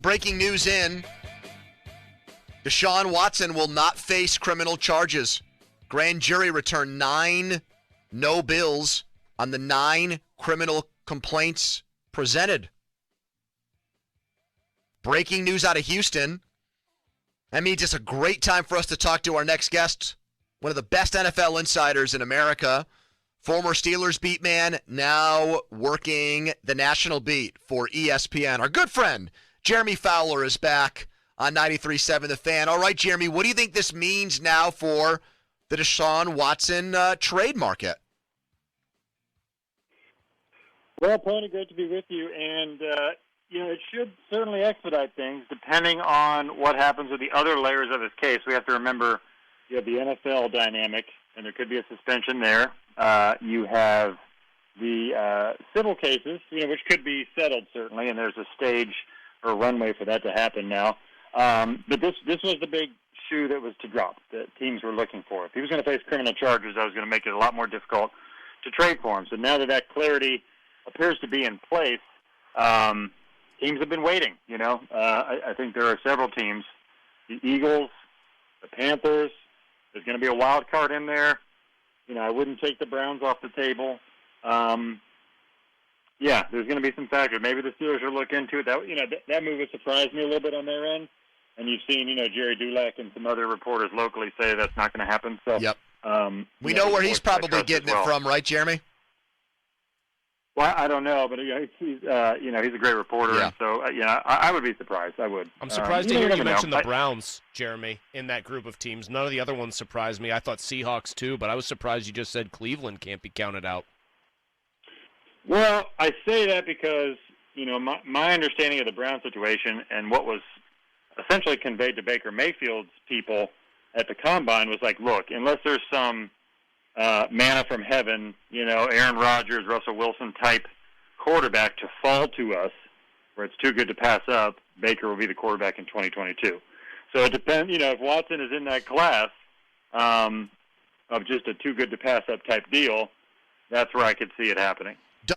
breaking news in. Deshaun Watson will not face criminal charges. Grand jury returned 9 no bills on the 9 criminal complaints presented. Breaking news out of Houston. That means it's a great time for us to talk to our next guest, one of the best NFL insiders in America, former Steelers beat man, now working the national beat for ESPN. Our good friend, Jeremy Fowler, is back on 93.7 The Fan. All right, Jeremy, what do you think this means now for the Deshaun Watson trade market? Well, Pony, great to be with you. And, it should certainly expedite things depending on what happens with the other layers of his case. We have to remember you have the NFL dynamic, and there could be a suspension there. You have the civil cases, which could be settled, certainly, and there's a stage or runway for that to happen now. But this was the big shoe that was to drop that teams were looking for. If he was going to face criminal charges, that was going to make it a lot more difficult to trade for him. So now that clarity appears to be in place, teams have been waiting. I think there are several teams, the Eagles, the Panthers. There's going to be a wild card in there. I wouldn't take the Browns off the table. There's going to be some factors. Maybe the Steelers will look into it. That move has surprised me a little bit on their end. And you've seen, Jerry Dulac and some other reporters locally say that's not going to happen. So, yep. We know where he's probably getting it from, right, Jeremy? Well, I don't know, but he's a great reporter, yeah. And so I would be surprised. I would. I'm surprised to hear you mention the Browns, Jeremy, in that group of teams. None of the other ones surprised me. I thought Seahawks too, but I was surprised you just said Cleveland can't be counted out. Well, I say that because my understanding of the Brown situation and what was essentially conveyed to Baker Mayfield's people at the Combine was like, look, unless there's some manna from heaven, Aaron Rodgers, Russell Wilson type quarterback to fall to us where it's too good to pass up, Baker will be the quarterback in 2022. So it depends, if Watson is in that class of just a too good to pass up type deal, that's where I could see it happening.